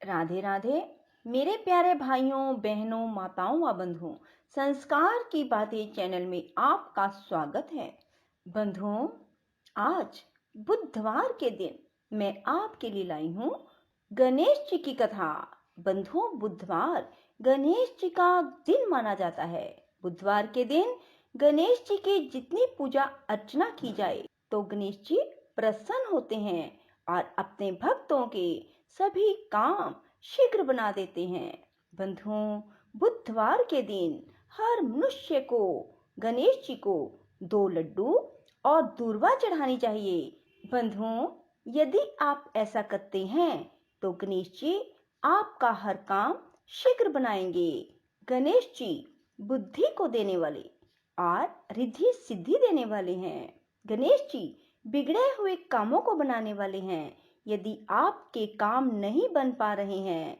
राधे राधे। मेरे प्यारे भाइयों बहनों माताओं व बंधुओं, संस्कार की बातें चैनल में आपका स्वागत है। बंधुओं, आज बुधवार के दिन मैं आपके लिए लाई हूँ गणेश जी की कथा। बंधुओं, बुधवार गणेश जी का दिन माना जाता है। बुधवार के दिन गणेश जी की जितनी पूजा अर्चना की जाए तो गणेश जी प्रसन्न होते हैं और अपने भक्तों के सभी काम शीघ्र बना देते हैं। बंधुओं, बुधवार के दिन हर मनुष्य को गणेश जी को 2 लड्डू और दूर्वा चढ़ानी चाहिए। बंधुओं, यदि आप ऐसा करते हैं तो गणेश जी आपका हर काम शीघ्र बनाएंगे। गणेश जी बुद्धि को देने वाले और रिद्धि सिद्धि देने वाले हैं। गणेश जी बिगड़े हुए कामों को बनाने वाले हैं। यदि आपके काम नहीं बन पा रहे हैं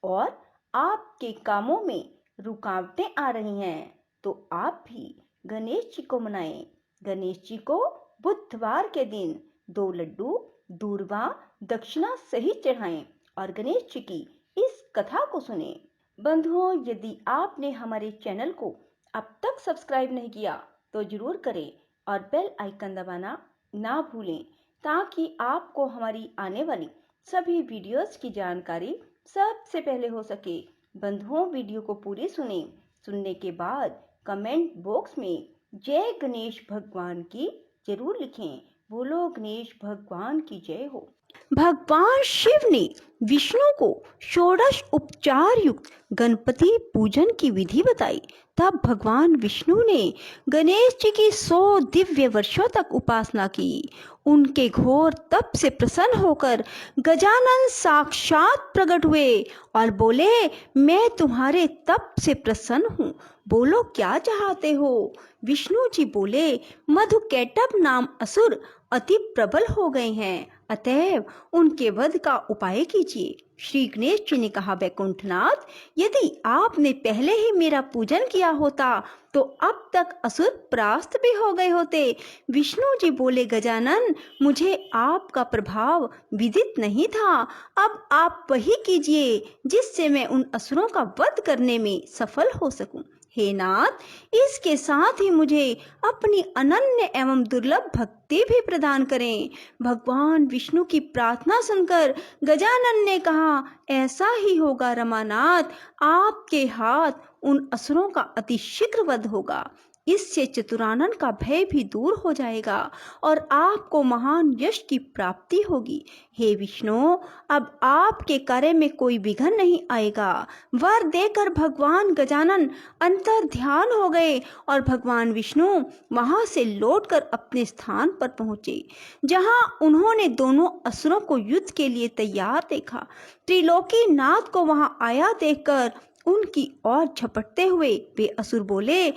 और आपके कामों में रुकावटें आ रही हैं तो आप भी गणेश जी को मनाएं। गणेश जी को बुधवार के दिन 2 लड्डू, दूर्वा, दक्षिणा सहित चढ़ाएं और गणेश जी की इस कथा को सुने। बंधुओं, यदि आपने हमारे चैनल को अब तक सब्सक्राइब नहीं किया तो जरूर करें और बेल आइकन दबाना ना भूलें ताकि आपको हमारी आने वाली सभी वीडियोस की जानकारी सबसे पहले हो सके। बंधुओं, वीडियो को पूरी सुने। सुनने के बाद कमेंट बॉक्स में जय गणेश भगवान की जरूर लिखें। बोलो गणेश भगवान की जय हो। भगवान शिव ने विष्णु को षोडश उपचार युक्त गणपति पूजन की विधि बताई। तब भगवान विष्णु ने गणेश जी की 100 दिव्य वर्षों तक उपासना की। उनके घोर तप से प्रसन्न होकर गजानन साक्षात प्रकट हुए और बोले, मैं तुम्हारे तप से प्रसन्न हूँ, बोलो क्या चाहते हो। विष्णु जी बोले, मधुकैटभ नाम असुर अति प्रबल हो गए हैं, अतएव उनके वध का उपाय कीजिए। श्री गणेश जी ने कहा, वैकुंठनाथ, यदि आपने पहले ही मेरा पूजन किया होता तो अब तक असुर परास्त भी हो गए होते। विष्णु जी बोले, गजानन, मुझे आपका प्रभाव विदित नहीं था। अब आप वही कीजिए जिससे मैं उन असुरों का वध करने में सफल हो सकूं। हे नाथ, इसके साथ ही मुझे अपनी अनन्य एवं दुर्लभ भक्ति भी प्रदान करें। भगवान विष्णु की प्रार्थना सुनकर गजानन ने कहा, ऐसा ही होगा रमानाथ, आपके हाथ उन असुरों का अति शीघ्र वध होगा। इससे चतुरानन का भय भी दूर हो जाएगा और आपको महान यश की प्राप्ति होगी। हे विष्णु, अब आपके कार्य में कोई विघ्न नहीं आएगा। वर देकर भगवान गजानन अंतर ध्यान हो गए और भगवान विष्णु वहां से लौटकर अपने स्थान पर पहुंचे, जहां उन्होंने दोनों असुरों को युद्ध के लिए तैयार देखा। त्रिलोकी नाथ को वहां आया देखकर उनकी ओर झपटते हुए वे असुर बोले,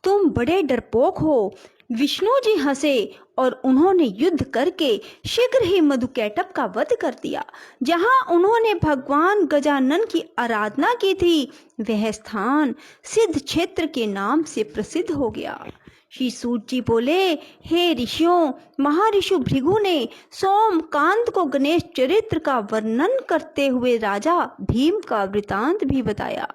तुम बड़े डरपोक हो। विष्णु जी हंसे और उन्होंने युद्ध करके शीघ्र ही मधुकैटभ का वध कर दिया। जहां उन्होंने भगवान गजानन की आराधना की थी वह स्थान सिद्ध क्षेत्र के नाम से प्रसिद्ध हो गया। श्री सूत जी बोले, हे ऋषियों, महर्षि भृगु ने सोमकांत को गणेश चरित्र का वर्णन करते हुए राजा भीम का वृतांत भी बताया।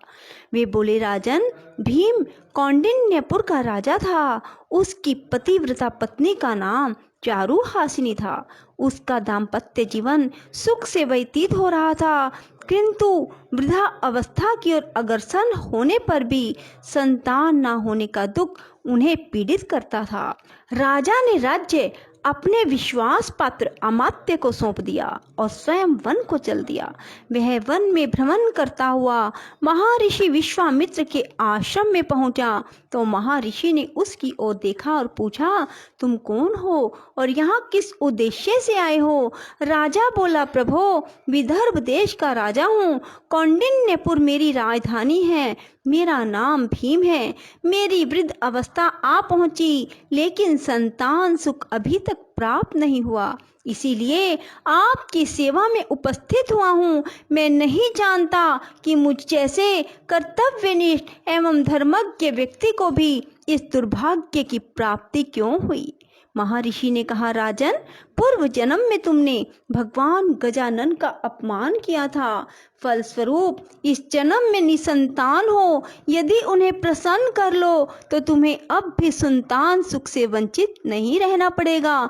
वे बोले, राजन, भीम कौंडिन्यपुर का राजा था। उसकी पतिव्रता पत्नी का नाम चारुहासिनी था। उसका दाम्पत्य जीवन सुख से व्यतीत हो रहा था, किंतु वृद्धा अवस्था की ओर अग्रसर होने पर भी संतान न होने का दुख उन्हें पीड़ित करता था। राजा ने राज्य अपने विश्वास पात्र अमात्य को सौंप दिया और स्वयं वन को चल दिया। वह वन में भ्रमण करता हुआ महर्षि विश्वामित्र के आश्रम में पहुंचा तो महर्षि ने उसकी ओर देखा और पूछा, तुम कौन हो और यहाँ किस उद्देश्य से आए हो। राजा बोला, प्रभो, विदर्भ देश का राजा हूँ। कौंडिन्यपुर मेरी राजधानी है। मेरा नाम भीम है। मेरी वृद्ध अवस्था आ पहुंची, लेकिन संतान सुख अभी तक प्राप्त नहीं हुआ, इसीलिए आपकी सेवा में उपस्थित हुआ हूँ। मैं नहीं जानता कि मुझ जैसे कर्तव्यनिष्ठ एवं धर्मज्ञ व्यक्ति को भी इस दुर्भाग्य की प्राप्ति क्यों हुई। महर्षि ने कहा, राजन, पूर्व जन्म में तुमने भगवान गजानन का अपमान किया था। फलस्वरूप इस जन्म में निसंतान हो। यदि उन्हें प्रसन्न कर लो तो तुम्हें अब भी संतान सुख से वंचित नहीं रहना पड़ेगा।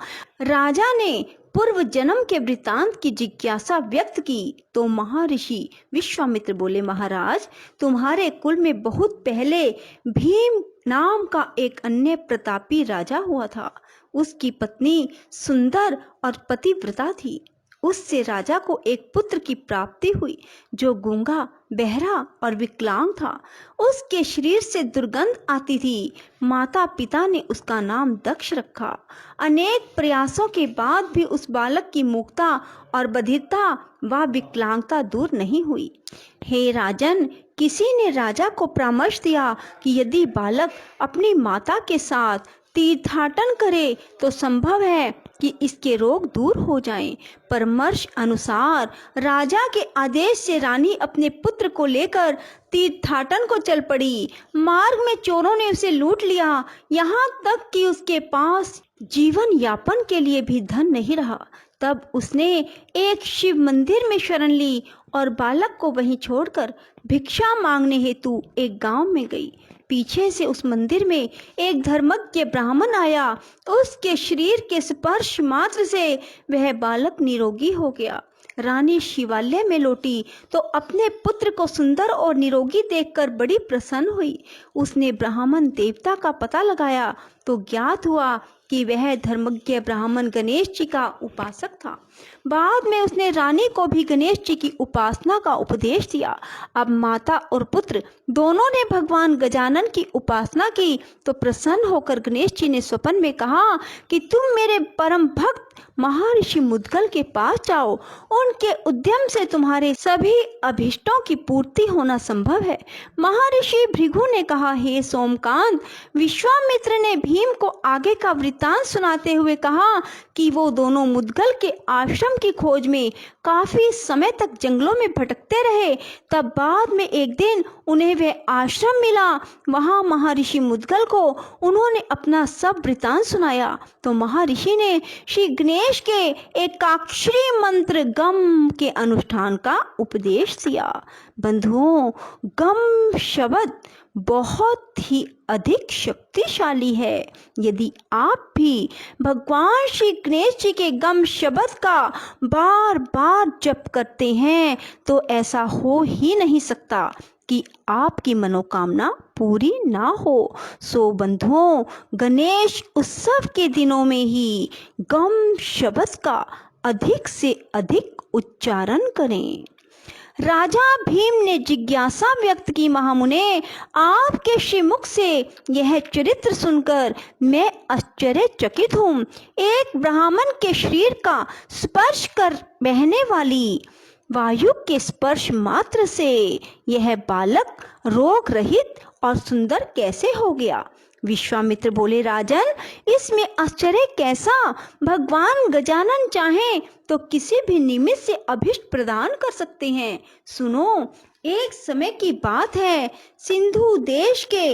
राजा ने पूर्व जन्म के वृतांत की जिज्ञासा व्यक्त की तो महर्षि विश्वामित्र बोले, महाराज, तुम्हारे कुल में बहुत पहले भीम नाम का एक अन्य प्रतापी राजा हुआ था। उसकी पत्नी सुंदर और पतिव्रता थी। उससे राजा को एक पुत्र की प्राप्ति हुई जो गूंगा, बहरा और विकलांग था। उसके शरीर से दुर्गंध आती थी। माता पिता ने उसका नाम दक्ष रखा। अनेक प्रयासों के बाद भी उस बालक की मूकता और बधिरता व विकलांगता दूर नहीं हुई। हे राजन, किसी ने राजा को परामर्श दिया कि यदि बालक अपनी माता के साथ तीर्थाटन करे तो संभव है कि इसके रोग दूर हो जाएं। परामर्श अनुसार राजा के आदेश से रानी अपने पुत्र को लेकर तीर्थाटन को चल पड़ी। मार्ग में चोरों ने उसे लूट लिया, यहाँ तक कि उसके पास जीवन यापन के लिए भी धन नहीं रहा। तब उसने एक शिव मंदिर में शरण ली और बालक को वहीं छोड़कर भिक्षा मांगने हेतु एक गांव में गई। पीछे से उस मंदिर में एक धर्मज्ञ ब्राह्मण आया। उसके शरीर के स्पर्श मात्र से वह बालक निरोगी हो गया। रानी शिवालय में लौटी तो अपने पुत्र को सुंदर और निरोगी देखकर बड़ी प्रसन्न हुई। उसने ब्राह्मण देवता का पता लगाया तो ज्ञात हुआ कि वह धर्मज्ञ ब्राह्मण गणेश जी का उपासक था। बाद में उसने रानी को भी गणेश जी की उपासना का उपदेश दिया। अब माता और पुत्र दोनों ने भगवान गजानन की उपासना की तो प्रसन्न होकर गणेश जी ने स्वप्न में कहा कि तुम मेरे परम भक्त महर्षि मुद्गल के पास जाओ। उनके उद्यम से तुम्हारे सभी अभिष्टों की पूर्ति होना संभव है। महर्षि भृगु ने कहा, हे सोमकांत, विश्वामित्र ने भीम को आगे का वृत्तांत सुनाते हुए कहा कि वो दोनों मुद्गल के आश्रम की खोज में काफी समय तक जंगलों में भटकते रहे। तब बाद में एक दिन उन्हें वह आश्रम मिला। वहां महर्षि मुद्गल को उन्होंने अपना सब वृत्तांत सुनाया तो महर्षि ने श्री गणेश के एकाक्षरी मंत्र गम के अनुष्ठान का उपदेश दिया। बंधुओं, गम शब्द बहुत ही अधिक शक्तिशाली है। यदि आप भी भगवान श्री गणेश जी के गम शब्द का बार बार जप करते हैं तो ऐसा हो ही नहीं सकता कि आपकी मनोकामना पूरी ना हो। सो बंधुओं, गणेश उत्सव के दिनों में ही गम शब्द का अधिक से अधिक उच्चारण करें। राजा भीम ने जिज्ञासा व्यक्त की, महामुने, आपके श्रीमुख से यह चरित्र सुनकर मैं आश्चर्यचकित हूँ। एक ब्राह्मण के शरीर का स्पर्श कर बहने वाली वायु के स्पर्श मात्र से यह बालक रोग रहित और सुंदर कैसे हो गया? विश्वामित्र बोले, राजन, इसमें आश्चर्य कैसा? भगवान गजानन चाहें तो किसी भी निमित्त से अभिष्ट प्रदान कर सकते हैं। सुनो, एक समय की बात है, सिंधु देश के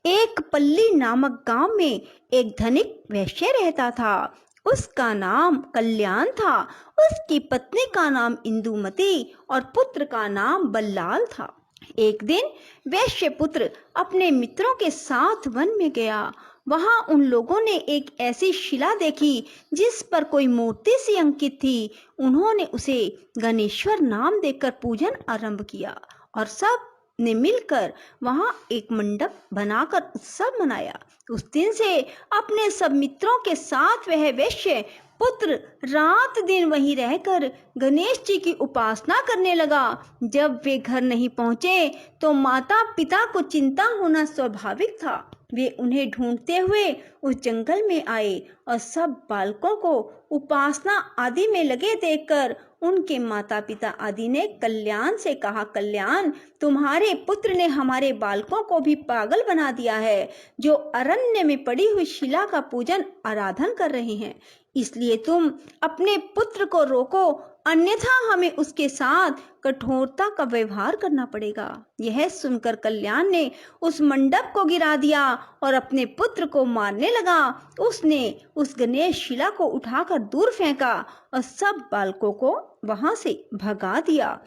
एक पल्ली नामक गांव में एक धनिक वैश्य रहता था। उसका नाम कल्याण था। उसकी पत्नी का नाम इंदुमती और पुत्र का नाम बल्लाल था। एक दिन वैश्य पुत्र अपने मित्रों के साथ वन में गया। वहां उन लोगों ने एक ऐसी शिला देखी जिस पर कोई मूर्ति सी अंकित थी। उन्होंने उसे गणेश्वर नाम देकर पूजन आरंभ किया और सब ने मिलकर वहां एक मंडप बनाकर उत्सव मनाया। उस दिन से अपने सब मित्रों के साथ वह वैश्य पुत्र रात दिन वहीं रहकर गणेश जी की उपासना करने लगा। जब वे घर नहीं पहुंचे तो माता पिता को चिंता होना स्वाभाविक था। वे उन्हें ढूंढते हुए उस जंगल में आए और सब बालकों को उपासना आदि में लगे देखकर उनके माता पिता आदि ने कल्याण से कहा, कल्याण, तुम्हारे पुत्र ने हमारे बालकों को भी पागल बना दिया है, जो अरण्य में पड़ी हुई शिला का पूजन आराधन कर रहे हैं। इसलिए तुम अपने पुत्र को रोको, अन्यथा हमें उसके साथ कठोरता का व्यवहार करना पड़ेगा। यह सुनकर कल्याण ने उस मंडप को गिरा दिया और अपने पुत्र को मारने लगा। उसने उस गणेश शिला को उठाकर दूर फेंका और सब बालकों को वहां से भगा दिया।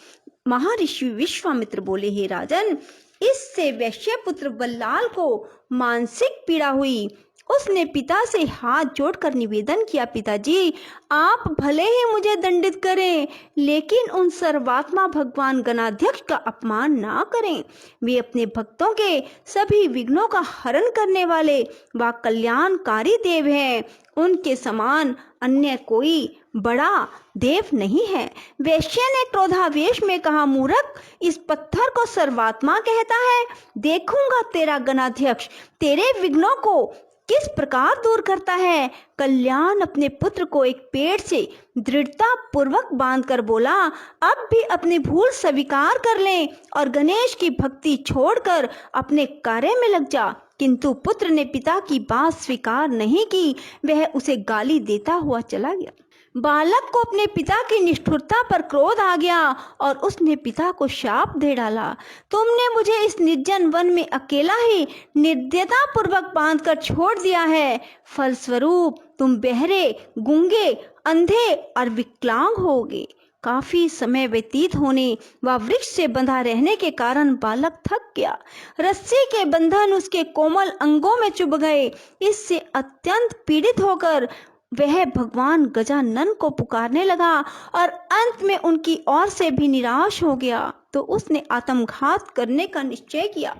महर्षि विश्वामित्र बोले, हे राजन, इससे वैश्य पुत्र बल्लाल को मानसिक पीड़ा हुई। उसने पिता से हाथ जोड़कर निवेदन किया, पिताजी, आप भले ही मुझे दंडित करें, लेकिन उन सर्वात्मा भगवान गणाध्यक्ष का अपमान ना करें। वे अपने भक्तों के सभी विघ्नों का हरण करने वाले व कल्याणकारी देव हैं। उनके समान अन्य कोई बड़ा देव नहीं है। वैश्य ने क्रोधावेश में कहा, मूर्ख, इस पत्थर को सर्वात्मा कहता है। देखूंगा तेरा गणाध्यक्ष तेरे विघ्नों को किस प्रकार दूर करता है। कल्याण अपने पुत्र को एक पेड़ से दृढ़ता पूर्वक बांधकर बोला, अब भी अपनी भूल स्वीकार कर ले और गणेश की भक्ति छोड़कर अपने कार्य में लग जा। किंतु पुत्र ने पिता की बात स्वीकार नहीं की। वह उसे गाली देता हुआ चला गया। बालक को अपने पिता की निष्ठुरता पर क्रोध आ गया और उसने पिता को शाप दे डाला, तुमने मुझे इस निर्जन वन में अकेला ही निर्दयता पूर्वक बांधकर छोड़ दिया है। फलस्वरूप तुम बहरे, गूंगे, अंधे और विकलांग होगे। काफी समय व्यतीत होने व वृक्ष से बंधा रहने के कारण बालक थक गया। रस्सी के बंधन उसके कोमल अंगों में चुभ गए। इससे अत्यंत पीड़ित होकर वह भगवान गजानन को पुकारने लगा और अंत में उनकी ओर से भी निराश हो गया तो उसने आत्मघात करने का निश्चय किया।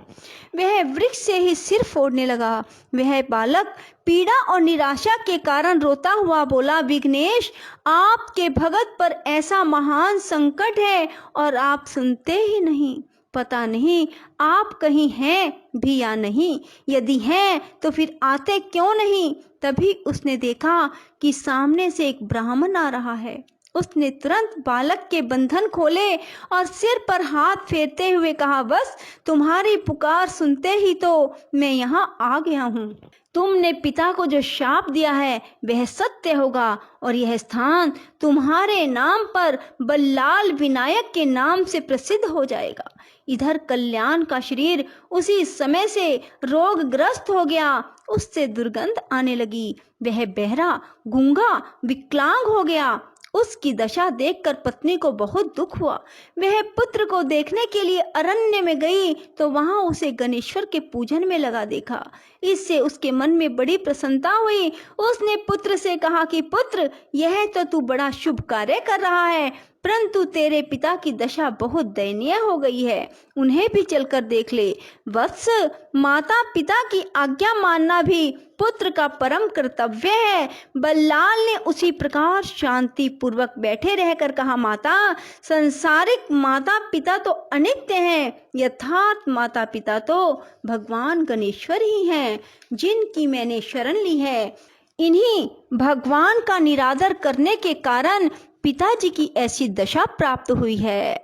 वह वृक्ष से ही सिर फोड़ने लगा। वह बालक पीड़ा और निराशा के कारण रोता हुआ बोला, विघ्नेश, आपके भगत पर ऐसा महान संकट है और आप सुनते ही नहीं। पता नहीं आप कहीं हैं भी या नहीं। यदि हैं तो फिर आते क्यों नहीं। तभी उसने देखा कि सामने से एक ब्राह्मण आ रहा है। उसने तुरंत बालक के बंधन खोले और सिर पर हाथ फेरते हुए कहा, बस तुम्हारी पुकार सुनते ही तो मैं यहाँ आ गया हूँ। तुमने पिता को जो शाप दिया है वह सत्य होगा और यह स्थान तुम्हारे नाम पर बल्लाल विनायक के नाम से प्रसिद्ध हो जाएगा। इधर कल्याण का शरीर उसी समय से रोगग्रस्त हो गया। उससे दुर्गंध आने लगी। वह बहरा, गूंगा, विकलांग हो गया। उसकी दशा देखकर पत्नी को बहुत दुख हुआ। वह पुत्र को देखने के लिए अरण्य में गई तो वहां उसे गणेश्वर के पूजन में लगा देखा। इससे उसके मन में बड़ी प्रसन्नता हुई। उसने पुत्र से कहा कि पुत्र, यह तो तू बड़ा शुभ कार्य कर रहा है, परंतु तेरे पिता की दशा बहुत दयनीय हो गई है। उन्हें भी चलकर देख ले। वत्स, माता पिता की आज्ञा मानना भी पुत्र का परम कर्तव्य है। बल्लाल ने उसी प्रकार शांति पूर्वक बैठे रहकर कहा, माता, संसारिक माता पिता तो अनित्य हैं, यथार्थ माता पिता तो भगवान गणेश्वर ही हैं, जिनकी मैंने शरण ली है। इन्हीं भगवान का निरादर करने के कारण पिताजी की ऐसी दशा प्राप्त हुई है।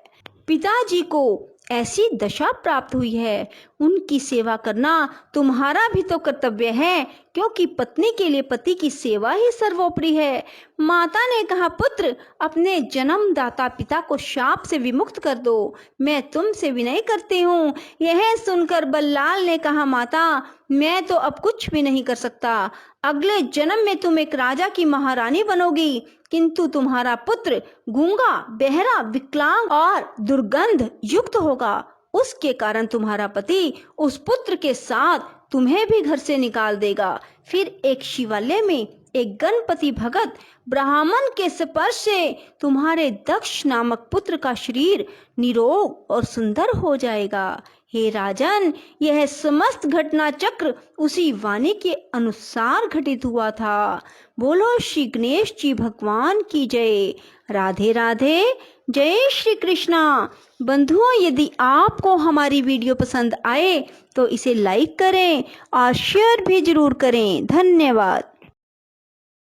पिताजी को ऐसी दशा प्राप्त हुई है। उनकी सेवा करना तुम्हारा भी तो कर्तव्य है, क्योंकि पत्नी के लिए पति की सेवा ही सर्वोपरि है। माता ने कहा, पुत्र, अपने जन्मदाता पिता को शाप से विमुक्त कर दो। मैं तुमसे विनय करती हूँ। यह सुनकर बल्लाल ने कहा, माता, मैं तो अब कुछ भी नहीं कर सकता। अगले जन्म में तुम एक राजा की महारानी बनोगी, किंतु तुम्हारा पुत्र गूंगा, बहरा, विकलांग और दुर्गंध युक्त होगा। उसके कारण तुम्हारा पति उस पुत्र के साथ तुम्हें भी घर से निकाल देगा। फिर एक शिवालय में एक गणपति भगत ब्राह्मण के स्पर्श से तुम्हारे दक्ष नामक पुत्र का शरीर निरोग और सुंदर हो जाएगा। हे राजन, यह समस्त घटना चक्र उसी वाणी के अनुसार घटित हुआ था। बोलो श्री गणेश जी भगवान की जय। राधे राधे। जय श्री कृष्णा। बंधुओं, यदि आपको हमारी वीडियो पसंद आए तो इसे लाइक करें और शेयर भी जरूर करें। धन्यवाद।